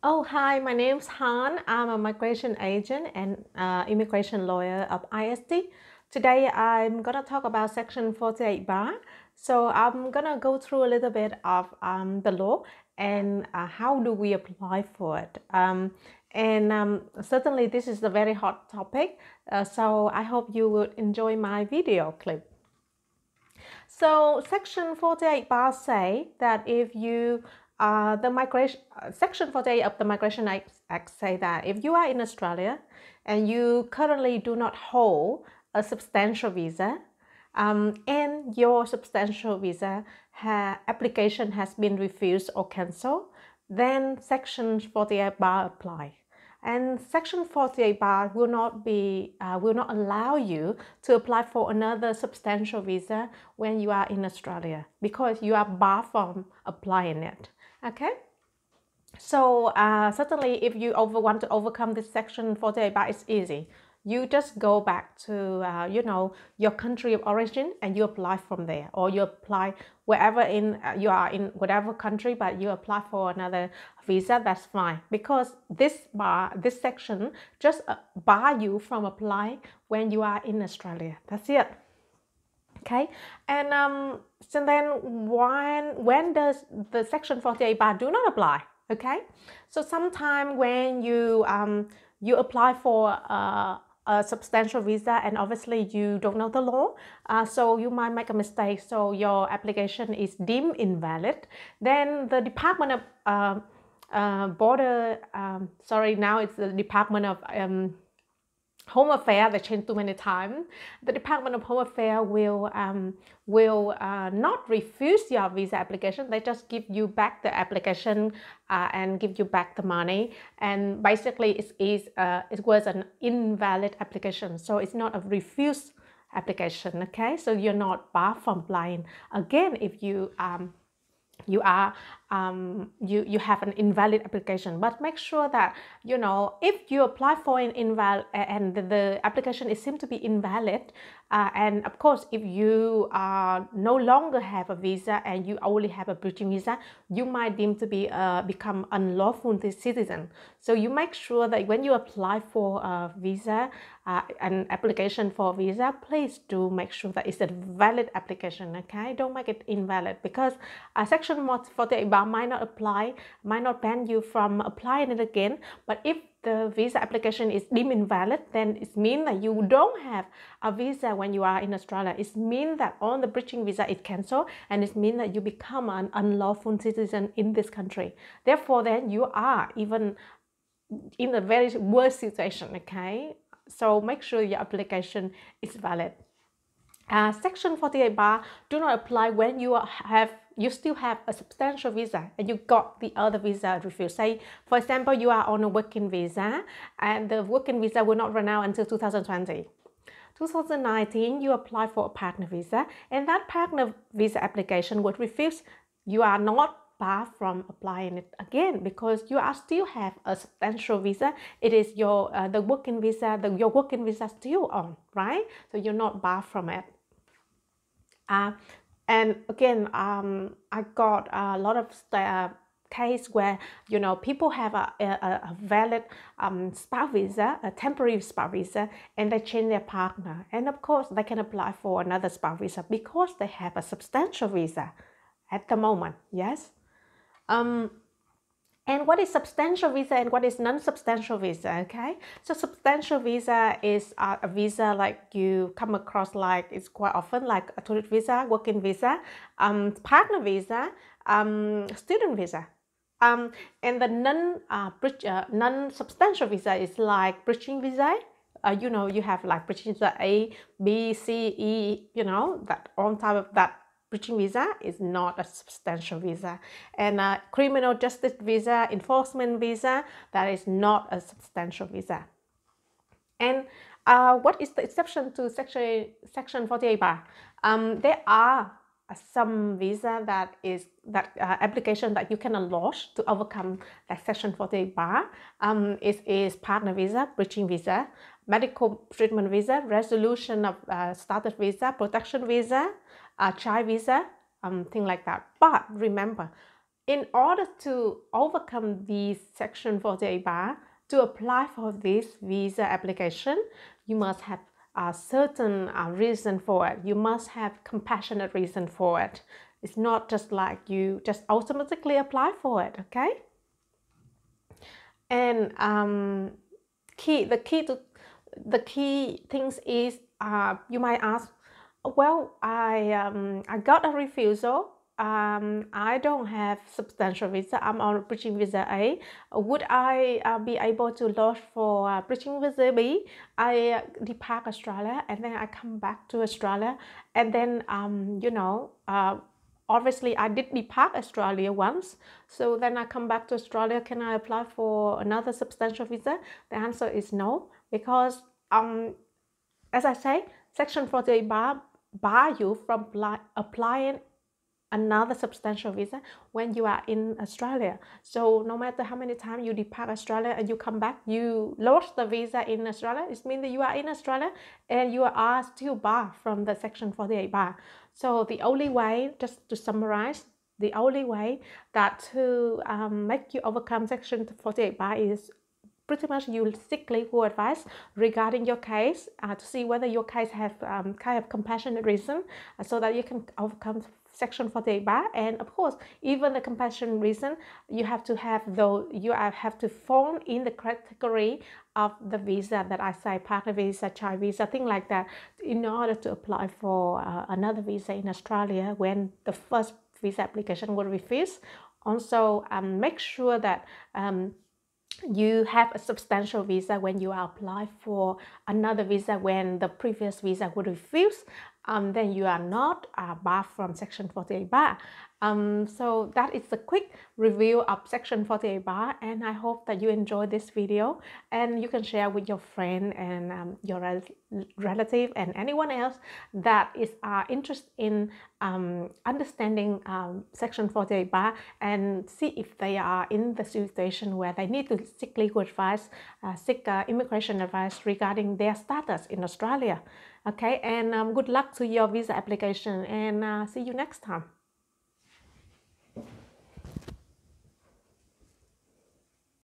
Oh, hi, my name's Han. I'm a migration agent and immigration lawyer of IST. Today, I'm going to talk about Section 48 bar. So I'm going to go through a little bit of the law and how do we apply for it. Certainly, this is a very hot topic. So I hope you would enjoy my video clip. So Section 48 bar say that if you Section 48 of the Migration Act say that if you are in Australia and you currently do not hold a substantial visa, and your substantial visa application has been refused or cancelled, then Section 48 bar apply. And Section 48 bar will not allow you to apply for another substantial visa when you are in Australia because you are barred from applying it. Okay. So certainly, if you want to overcome this Section 48 bar, it's easy. You just go back to your country of origin and you apply from there, or you apply wherever you are in whatever country, but you apply for another visa. That's fine, because this section just bar you from applying when you are in Australia. That's it. Okay, and so then when does the Section 48 bar do not apply? Okay, so sometime when you apply for a substantial visa and obviously you don't know the law, so you might make a mistake, so your application is deemed invalid. Then the Department of now it's the Department of Home Affairs. They changed too many times. The Department of Home Affairs will not refuse your visa application. They just give you back the application and give you back the money. And basically, it was an invalid application, so it's not a refused application. Okay, so you're not barred from applying again if you you have an invalid application. But make sure that if you apply for an invalid and the application is seemed to be invalid, and of course if you no longer have a visa and you only have a bridging visa, you might deem to be become unlawful citizen. So you make sure that when you apply for a visa, an application for a visa, please do make sure that it's a valid application. Okay, don't make it invalid, because Section 48 bar might not apply, might not ban you from applying it again. But if the visa application is deemed invalid, then it means that you don't have a visa when you are in Australia. It means that on the bridging visa is cancelled, and it means that you become an unlawful citizen in this country. Therefore, then you are even in a very worse situation. Okay, so make sure your application is valid. Section 48 bar do not apply when you still have a substantial visa and you got the other visa refused. Say, for example, you are on a working visa and the working visa will not run out until 2020. 2019, you apply for a partner visa and that partner visa application was refused. You are not barred from applying it again because you are still have a substantial visa. It is your the working visa, your working visa still on, right? So you're not barred from it. And again, I got a lot of case where people have a valid spouse visa, a temporary spouse visa, and they change their partner, and of course they can apply for another spouse visa because they have a substantial visa at the moment. Yes. And what is substantial visa and what is non-substantial visa? Okay, so substantial visa is a visa like you come across, like it's quite often like a tourist visa, working visa, partner visa, student visa. And the non-substantial visa is like bridging visa. You have like bridging visa A, B, C, E. That on top of that, bridging visa is not a substantial visa, and criminal justice visa, enforcement visa, that is not a substantial visa. And what is the exception to Section 48 bar? There are some visa application that you can lodge to overcome that Section 48 bar. It is partner visa, bridging visa, medical treatment visa, resolution of status visa, protection visa, child visa, thing like that. But remember, in order to overcome the Section 48 bar, to apply for this visa application, you must have a certain reason for it. You must have compassionate reason for it. It's not just like you just automatically apply for it, okay? And the key things is you might ask, well, I got a refusal. I don't have substantial visa. I'm on bridging visa A. Would I be able to lodge for bridging visa B? I depart Australia and then I come back to Australia, and then you know, obviously I did depart Australia once, so then I come back to Australia. Can I apply for another substantial visa? The answer is no, because as I say, Section 48 bar you from applying another substantial visa when you are in Australia. So no matter how many times you depart Australia and you come back, you lost the visa in Australia, it means that you are in Australia and you are still barred from the Section 48 bar. So the only way, just to summarize, the only way that to make you overcome Section 48 bar is pretty much you seek legal advice regarding your case to see whether your case has kind of compassionate reason so that you can overcome Section 48 bar. And of course, even the compassionate reason, you have to have have to fall in the category of the visa that I say, partner visa, child visa, thing like that, in order to apply for another visa in Australia when the first visa application was refused. Also, make sure that you have a substantial visa when you apply for another visa when the previous visa was refused. Then you are not barred from Section 48 bar. So that is a quick review of Section 48 bar, and I hope that you enjoyed this video and you can share with your friend and your relative and anyone else that is interested in understanding Section 48 bar, and see if they are in the situation where they need to seek legal advice, seek immigration advice regarding their status in Australia. Okay, and good luck to your visa application, and see you next time.